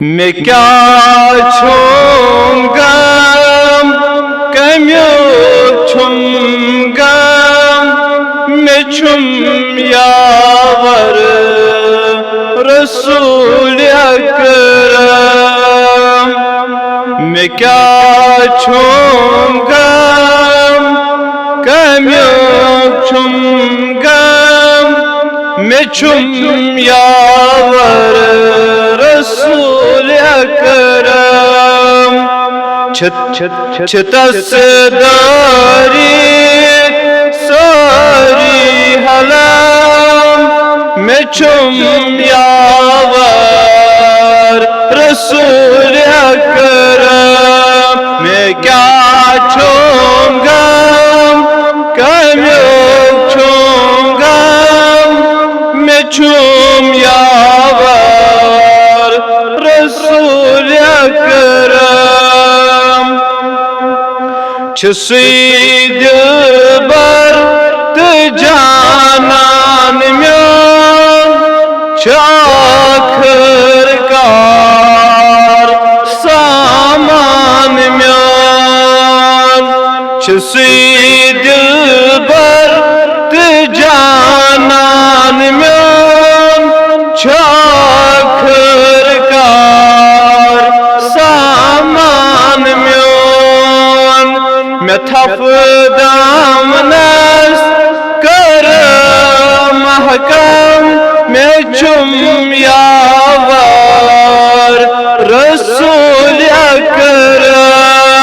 मैं क्या छूंगा कम्यों छूंगा मैं छुम यावर रसूल अकरम। मैं क्या छूंगा कम्यों छूंगा मैं छुम यावर रसूल अकरम। छतसदारी सारी हलाम मैं छुम यावर रसूल अकरम। मैं क्या छूंगा कम्यों छूंगा मैं छुम यावर रसूल अकरम। छसीद बर जानान म्यान चाखर कार सामान म्यान। छसीद बर जानान म्यान चाखर कार सामान म्यान। मैं थफ दामनस कर महकम मैं छुम यावर रसूल अकरम।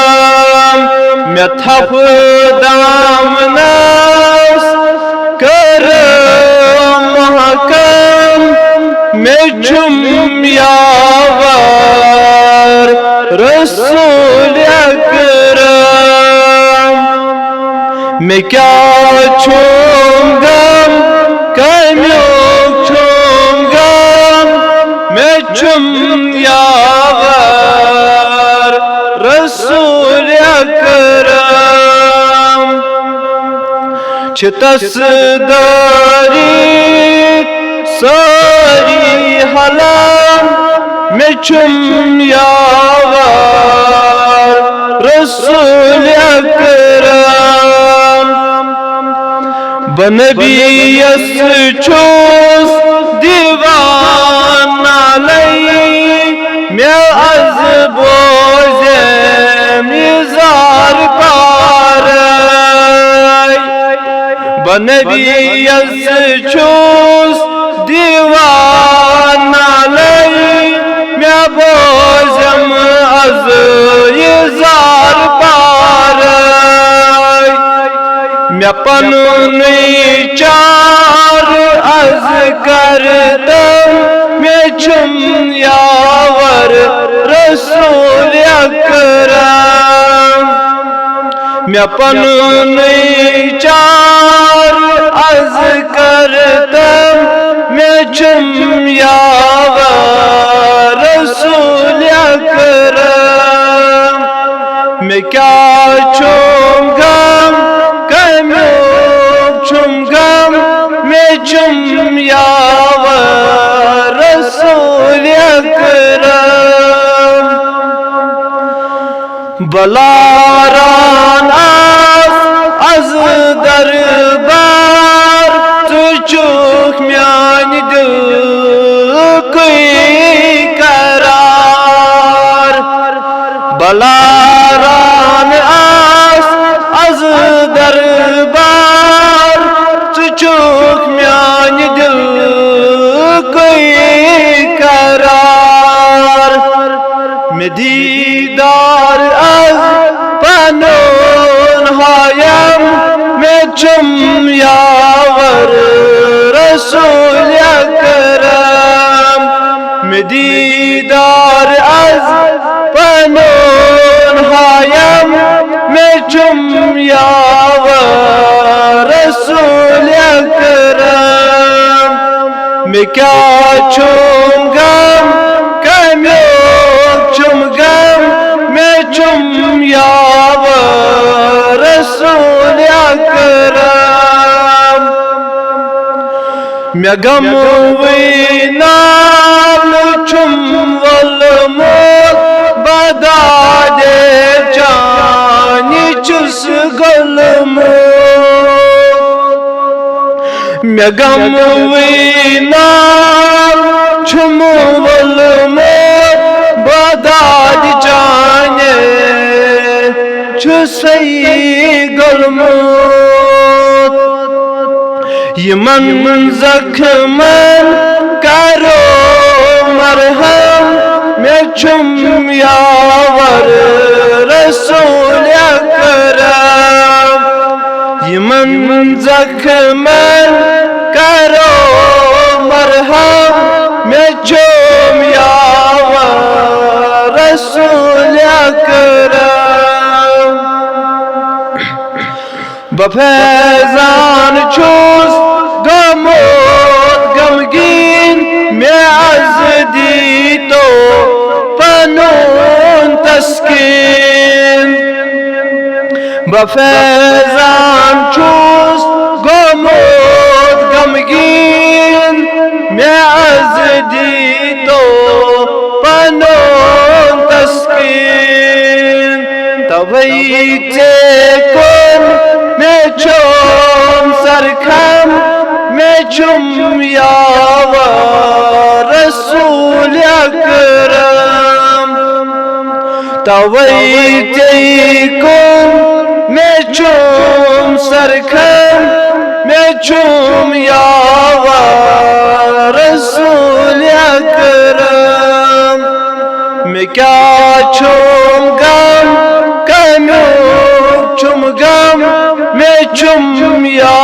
मैं थफ दामनस कर महकम मैं छुम यावर रसूल अकरम। मैं क्या छूंगा कम्यों छूंगा मैं छुम यावर रसूल अकरम। छतसदारी सारी हलाम मैं छुम यावर रसूल अकरम। बनबीयस छोस दीवाना लई मैं अज बोझे मिजार पार। बनबीयस छोस दीवाना लई मैं बोझम अज इजार पार। मैं पनुन चार अज करतम मैं छुम यावर रसूल अकरम। मैं पनुन चार अज करतम मैं छुम यावर रसूल अकरम। मैं क्या छूंगा छुमगा मैं छुम यावर रसूल अकरम। बलारान अज दरबार तु चुक म्यान दिल कोई करार। बलारान अज दरबार चुक म्यान दिल कोई करार। मैं दीदार अज पनोन हायम मैं छुम यावर रसूल अकरम। मैं दीदार अज पनोन हायम मैं छुम यावर रसूल अकरम। मैं क्या छूंगा कम्यों छूंगा मैं छुम यावर रसूल अकरम। मैं गम नाल छुम वल मैं गम वीना छुमु वलमो बदाद जाने छुसई गुलमो यमन जख्मन करो मरहम मैं छुम यावर रसूल अकरम यमन जख्मन करो मरहम मैं छुम यावर रसूल अकरम बफैजान छूस गमोत गमगीन मैं अज़दी तो पनून तस्कीन बफैजान छूस गमोत गमगीन मैं अज़दी तो पनून तस्कीन तवई चेकुन मैं चुम सरखम मैं चुम यावर रसूल अकरम तवई चेकुन मैं चुम सरखम मैं चुम यावर रसूल अकरम मैं क्या चुम गम कनो चुम गम मैं चुम या